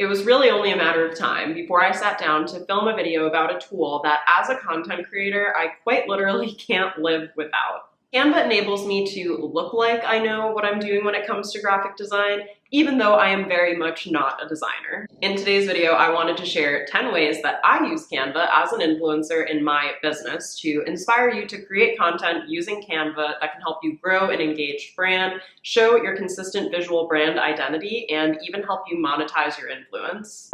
It was really only a matter of time before I sat down to film a video about a tool that, as a content creator, I quite literally can't live without. Canva enables me to look like I know what I'm doing when it comes to graphic design, even though I am very much not a designer. In today's video, I wanted to share 10 ways that I use Canva as an influencer in my business to inspire you to create content using Canva that can help you grow an engaged brand, show your consistent visual brand identity, and even help you monetize your influence.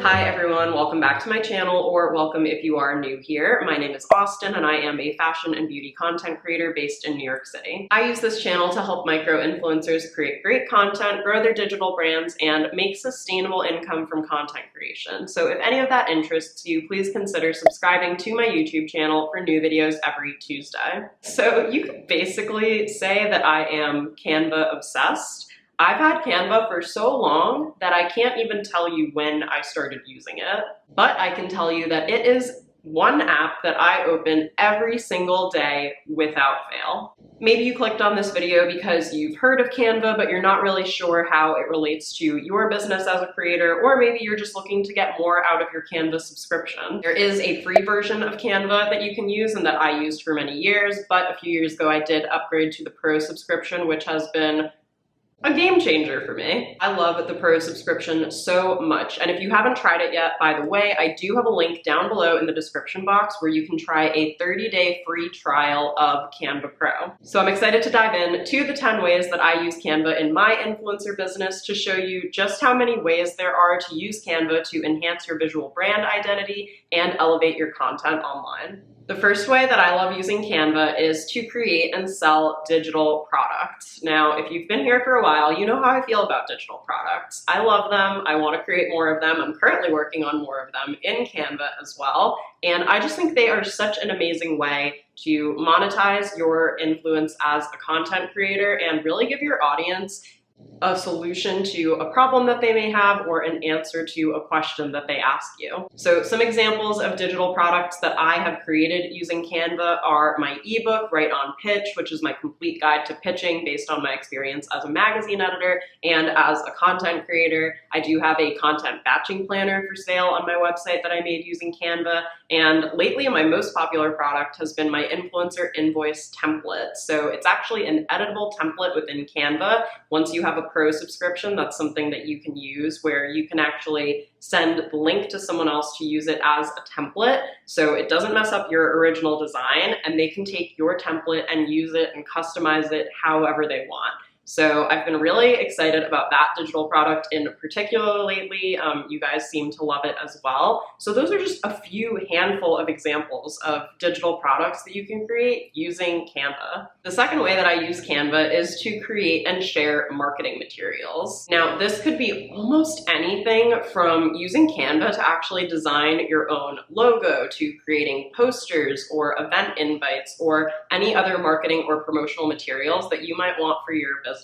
Hi everyone, welcome back to my channel, or welcome if you are new here. My name is Austen and I am a fashion and beauty content creator based in New York City. I use this channel to help micro-influencers create great content, grow their digital brands, and make sustainable income from content creation. So if any of that interests you, please consider subscribing to my YouTube channel for new videos every Tuesday. So you could basically say that I am Canva obsessed. I've had Canva for so long that I can't even tell you when I started using it, but I can tell you that it is one app that I open every single day without fail. Maybe you clicked on this video because you've heard of Canva, but you're not really sure how it relates to your business as a creator, or maybe you're just looking to get more out of your Canva subscription. There is a free version of Canva that you can use and that I used for many years, but a few years ago I did upgrade to the Pro subscription, which has been a game changer for me. I love the Pro subscription so much. And if you haven't tried it yet, by the way, I do have a link down below in the description box where you can try a 30-day free trial of Canva Pro. So I'm excited to dive in to the 10 ways that I use Canva in my influencer business to show you just how many ways there are to use Canva to enhance your visual brand identity and elevate your content online. The first way that I love using Canva is to create and sell digital products. Now, if you've been here for a while, you know how I feel about digital products. I love them. I want to create more of them. I'm currently working on more of them in Canva as well. And I just think they are such an amazing way to monetize your influence as a content creator and really give your audience a solution to a problem that they may have or an answer to a question that they ask you. So some examples of digital products that I have created using Canva are my ebook, Write on Pitch, which is my complete guide to pitching based on my experience as a magazine editor and as a content creator. I do have a content batching planner for sale on my website that I made using Canva. And lately, my most popular product has been my influencer invoice template. So it's actually an editable template within Canva. Once you have a Pro subscription, that's something that you can use where you can actually send the link to someone else to use it as a template. So it doesn't mess up your original design and they can take your template and use it and customize it however they want. So I've been really excited about that digital product in particular lately. You guys seem to love it as well. So those are just a few handful of examples of digital products that you can create using Canva. The second way that I use Canva is to create and share marketing materials. Now, this could be almost anything from using Canva to actually design your own logo, to creating posters or event invites or any other marketing or promotional materials that you might want for your business.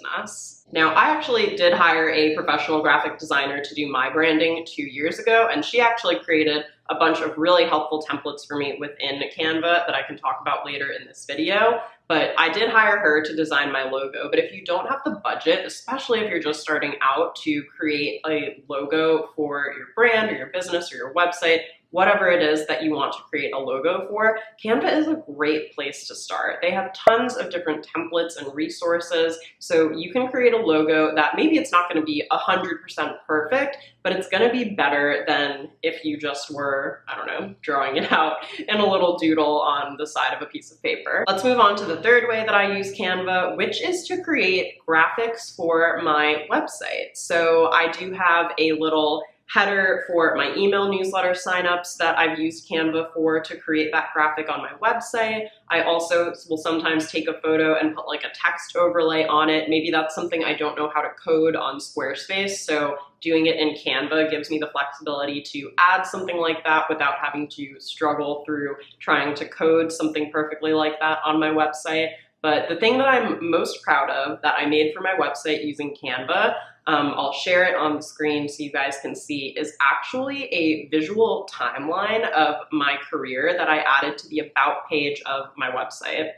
Now, I actually did hire a professional graphic designer to do my branding 2 years ago, and she actually created a bunch of really helpful templates for me within Canva that I can talk about later in this video. But I did hire her to design my logo. But if you don't have the budget, especially if you're just starting out, to create a logo for your brand or your business or your website, whatever it is that you want to create a logo for, Canva is a great place to start. They have tons of different templates and resources, so you can create a logo that maybe it's not going to be 100% perfect, but it's going to be better than if you just were, I don't know, drawing it out in a little doodle on the side of a piece of paper. Let's move on to the third way that I use Canva, which is to create graphics for my website. So I do have a little header for my email newsletter signups that I've used Canva for to create that graphic on my website. I also will sometimes take a photo and put like a text overlay on it. Maybe that's something I don't know how to code on Squarespace, so doing it in Canva gives me the flexibility to add something like that without having to struggle through trying to code something perfectly like that on my website. But the thing that I'm most proud of that I made for my website using Canva, I'll share it on the screen so you guys can see, is actually a visual timeline of my career that I added to the About page of my website.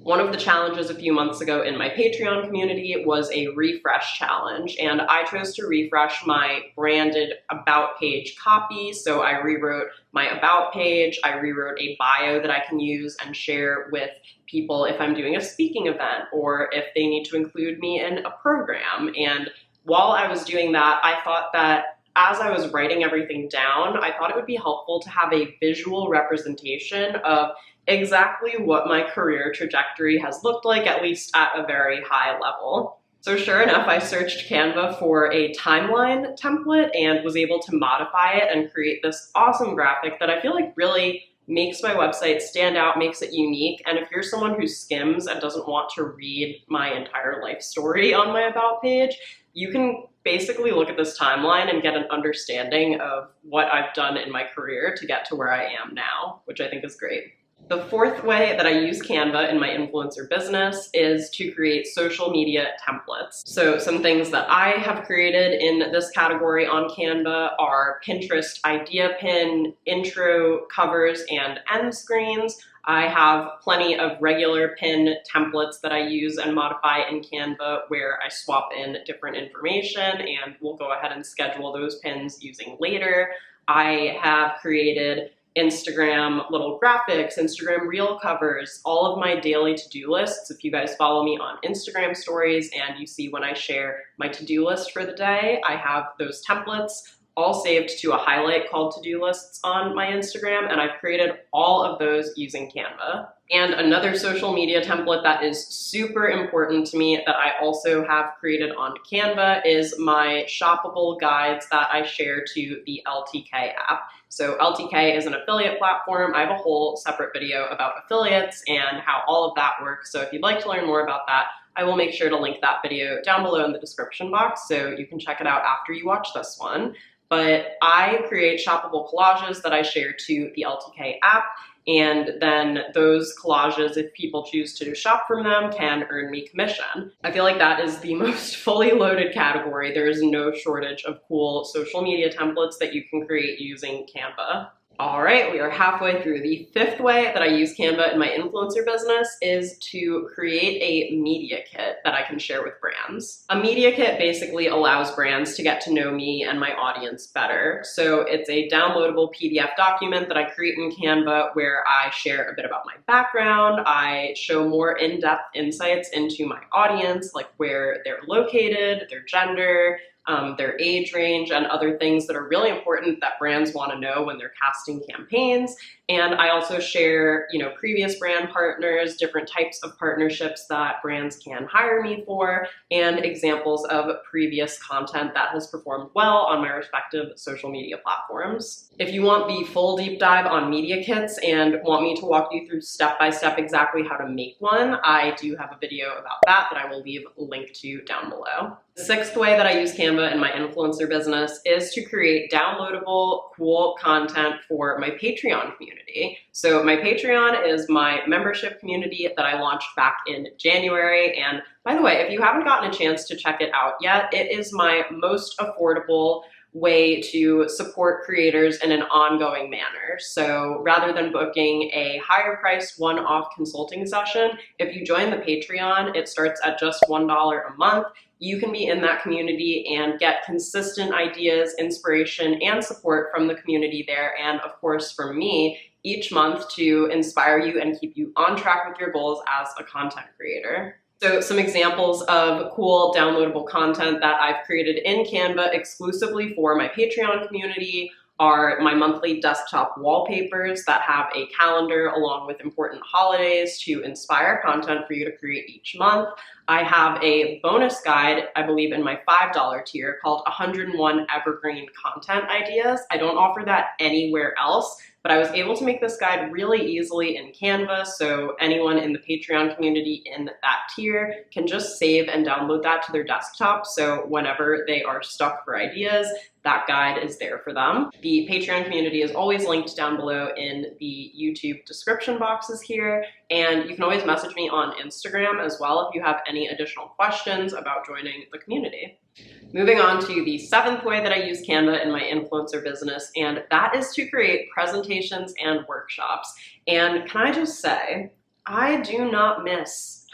One of the challenges a few months ago in my Patreon community was a refresh challenge, and I chose to refresh my branded about page copy. So I rewrote my about page, I rewrote a bio that I can use and share with people if I'm doing a speaking event or if they need to include me in a program. And while I was doing that, I thought that as I was writing everything down, I thought it would be helpful to have a visual representation of exactly what my career trajectory has looked like, at least at a very high level. So sure enough, I searched Canva for a timeline template and was able to modify it and create this awesome graphic that I feel like really makes my website stand out, makes it unique. And if you're someone who skims and doesn't want to read my entire life story on my about page, you can basically look at this timeline and get an understanding of what I've done in my career to get to where I am now, which I think is great. The fourth way that I use Canva in my influencer business is to create social media templates. So some things that I have created in this category on Canva are Pinterest idea pin, intro covers, and end screens. I have plenty of regular pin templates that I use and modify in Canva where I swap in different information, and we'll go ahead and schedule those pins using later. I have created Instagram little graphics, Instagram reel covers, all of my daily to-do lists. If you guys follow me on Instagram stories and you see when I share my to-do list for the day, I have those templates all saved to a highlight called to-do lists on my Instagram, and I've created all of those using Canva. And another social media template that is super important to me that I also have created on Canva is my shoppable guides that I share to the LTK app. So LTK is an affiliate platform. I have a whole separate video about affiliates and how all of that works. So if you'd like to learn more about that, I will make sure to link that video down below in the description box so you can check it out after you watch this one. But I create shoppable collages that I share to the LTK app, and then those collages, if people choose to shop from them, can earn me commission. I feel like that is the most fully loaded category. There is no shortage of cool social media templates that you can create using Canva. All right, we are halfway through. The fifth way that I use Canva in my influencer business is to create a media kit that I can share with brands. A media kit basically allows brands to get to know me and my audience better. So it's a downloadable PDF document that I create in Canva where I share a bit about my background. I show more in-depth insights into my audience, like where they're located, their gender, their age range, and other things that are really important that brands want to know when they're casting campaigns. And I also share, previous brand partners, different types of partnerships that brands can hire me for, and examples of previous content that has performed well on my respective social media platforms. If you want the full deep dive on media kits and want me to walk you through step-by-step exactly how to make one, I do have a video about that I will leave a link to down below. The sixth way that I use Canva in my influencer business is to create downloadable, cool content for my Patreon community. So my Patreon is my membership community that I launched back in January. And by the way, if you haven't gotten a chance to check it out yet, it is my most affordable way to support creators in an ongoing manner. So rather than booking a higher priced one-off consulting session, if you join the Patreon, it starts at just $1 a month. You can be in that community and get consistent ideas, inspiration, and support from the community there, and of course from me each month to inspire you and keep you on track with your goals as a content creator. So some examples of cool downloadable content that I've created in Canva exclusively for my Patreon community are my monthly desktop wallpapers that have a calendar along with important holidays to inspire content for you to create each month. I have a bonus guide, I believe in my $5 tier, called 101 Evergreen Content Ideas. I don't offer that anywhere else, but I was able to make this guide really easily in Canva, so anyone in the Patreon community in that tier can just save and download that to their desktop, so whenever they are stuck for ideas, that guide is there for them. The Patreon community is always linked down below in the YouTube description boxes here, and you can always message me on Instagram as well if you have any additional questions about joining the community. Moving on to the seventh way that I use Canva in my influencer business, and that is to create presentations and workshops. And can I just say, I do not miss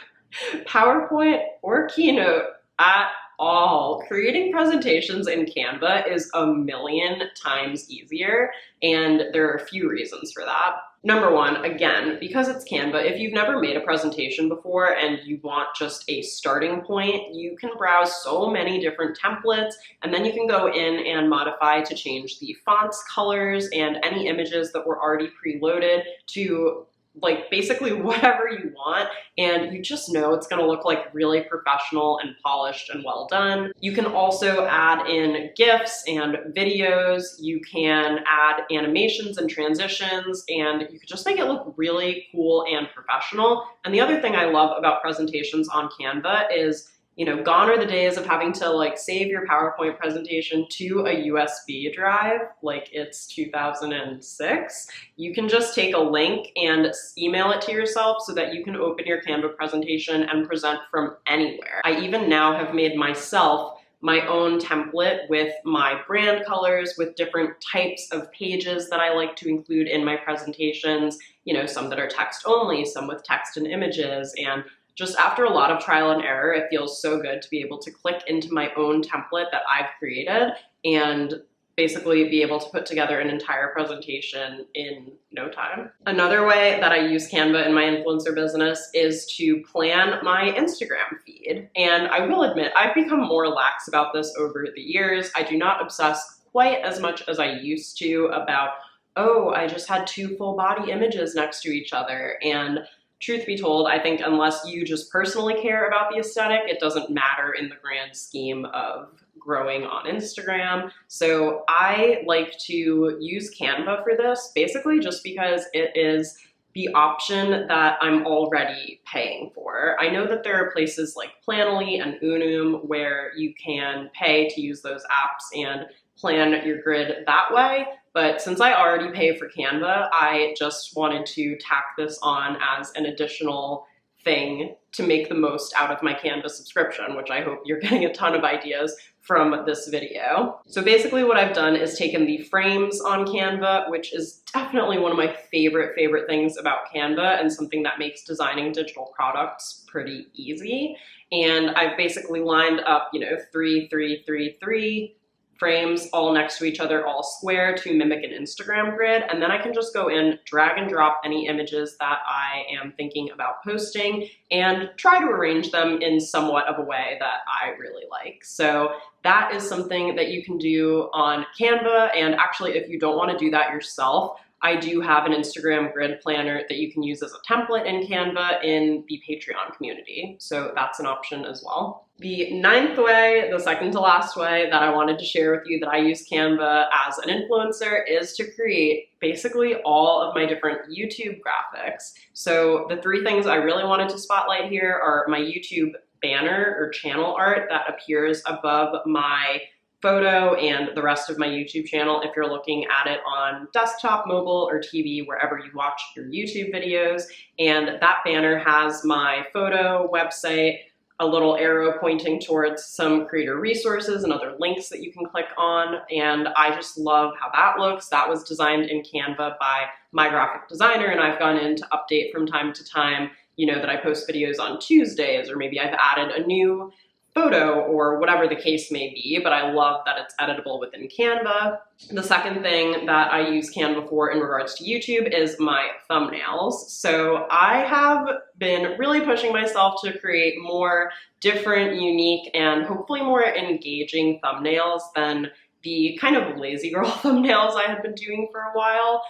PowerPoint or Keynote at all. Creating presentations in Canva is a million times easier, and there are a few reasons for that. Number one, again, because it's Canva, if you've never made a presentation before and you want just a starting point, you can browse so many different templates, and then you can go in and modify to change the fonts, colors, and any images that were already preloaded to like basically whatever you want, and you just know it's gonna look like really professional and polished and well done. You can also add in GIFs and videos, you can add animations and transitions, and you could just make it look really cool and professional. And the other thing I love about presentations on Canva is, you know, gone are the days of having to like save your PowerPoint presentation to a USB drive like it's 2006. You can just take a link and email it to yourself so that you can open your Canva presentation and present from anywhere. I even now have made myself my own template with my brand colors, with different types of pages that I like to include in my presentations, you know, some that are text only, some with text and images, and just after a lot of trial and error, it feels so good to be able to click into my own template that I've created and basically be able to put together an entire presentation in no time. Another way that I use Canva in my influencer business is to plan my Instagram feed. And I will admit, I've become more lax about this over the years. I do not obsess quite as much as I used to about, oh, I just had 2 full body images next to each other. And truth be told, I think unless you just personally care about the aesthetic, it doesn't matter in the grand scheme of growing on Instagram. So I like to use Canva for this, basically just because it is the option that I'm already paying for. I know that there are places like Planoly and Unum where you can pay to use those apps and plan your grid that way. But since I already pay for Canva, I just wanted to tack this on as an additional thing to make the most out of my Canva subscription, which I hope you're getting a ton of ideas from this video. So basically what I've done is taken the frames on Canva, which is definitely one of my favorite things about Canva and something that makes designing digital products pretty easy. And I've basically lined up, you know, 3, 3, 3, 3, frames all next to each other, all square to mimic an Instagram grid. And then I can just go in, drag and drop any images that I am thinking about posting and try to arrange them in somewhat of a way that I really like. So that is something that you can do on Canva. And actually, if you don't want to do that yourself, I do have an Instagram grid planner that you can use as a template in Canva in the Patreon community. So that's an option as well. The 9th way, the second to last way that I wanted to share with you that I use Canva as an influencer is to create basically all of my different YouTube graphics. So the 3 things I really wanted to spotlight here are my YouTube banner or channel art that appears above my photo and the rest of my YouTube channel if you're looking at it on desktop, mobile, or TV, wherever you watch your YouTube videos. And that banner has my photo, website, a little arrow pointing towards some creator resources and other links that you can click on. And I just love how that looks. That was designed in Canva by my graphic designer, and I've gone in to update from time to time, you know, that I post videos on Tuesdays, or maybe I've added a new photo or whatever the case may be, but I love that it's editable within Canva. The second thing that I use Canva for in regards to YouTube is my thumbnails. So I have been really pushing myself to create more different, unique, and hopefully more engaging thumbnails than the kind of lazy girl thumbnails I had been doing for a while.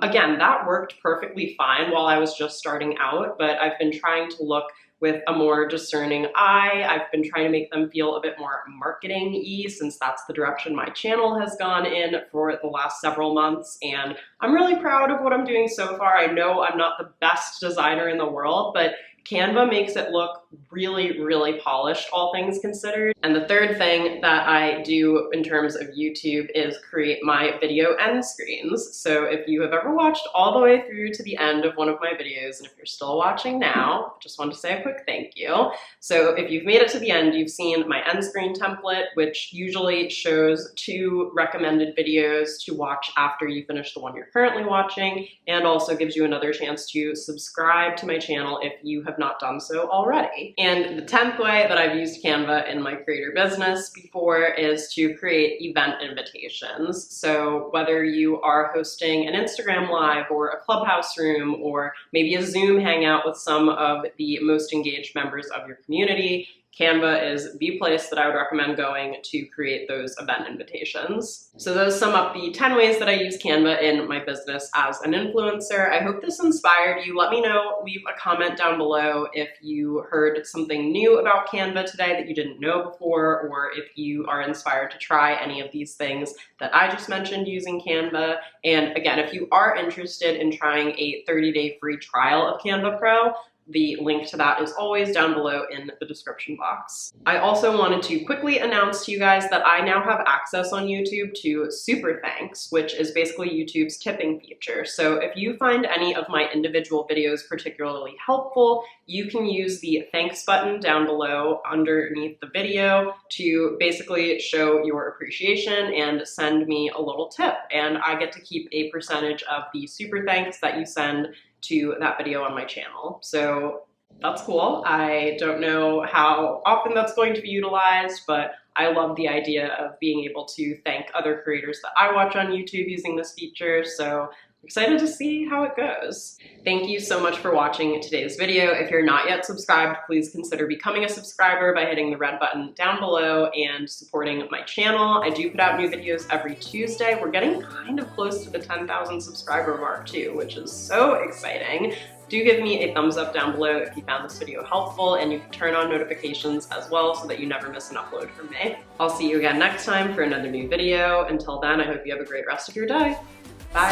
Again, that worked perfectly fine while I was just starting out, but I've been trying to look with a more discerning eye. I've been trying to make them feel a bit more marketing-y since that's the direction my channel has gone in for the last several months, and I'm really proud of what I'm doing so far. I know I'm not the best designer in the world, but Canva makes it look really, really polished, all things considered. And the third thing that I do in terms of YouTube is create my video end screens. So if you have ever watched all the way through to the end of one of my videos, and if you're still watching now, I just want to say a quick thank you. So if you've made it to the end, you've seen my end screen template, which usually shows 2 recommended videos to watch after you finish the one you're currently watching, and also gives you another chance to subscribe to my channel if you have not done so already. And the 10th way that I've used Canva in my creator business before is to create event invitations. So whether you are hosting an Instagram live or a Clubhouse room or maybe a Zoom hangout with some of the most engaged members of your community, Canva is the place that I would recommend going to create those event invitations. So those sum up the 10 ways that I use Canva in my business as an influencer. I hope this inspired you. Let me know, leave a comment down below if you heard something new about Canva today that you didn't know before, or if you are inspired to try any of these things that I just mentioned using Canva. And again, if you are interested in trying a 30-day free trial of Canva Pro, the link to that is always down below in the description box. I also wanted to quickly announce to you guys that I now have access on YouTube to Super Thanks, which is basically YouTube's tipping feature. So if you find any of my individual videos particularly helpful, you can use the thanks button down below underneath the video to basically show your appreciation and send me a little tip. And I get to keep a percentage of the Super Thanks that you send to that video on my channel. So that's cool. I don't know how often that's going to be utilized, but I love the idea of being able to thank other creators that I watch on YouTube using this feature. So I'm excited to see how it goes. Thank you so much for watching today's video. If you're not yet subscribed, please consider becoming a subscriber by hitting the red button down below and supporting my channel. I do put out new videos every Tuesday. We're getting kind of close to the 10,000 subscriber mark too, which is so exciting. Do give me a thumbs up down below if you found this video helpful, and you can turn on notifications as well so that you never miss an upload from me. I'll see you again next time for another new video. Until then, I hope you have a great rest of your day. Bye.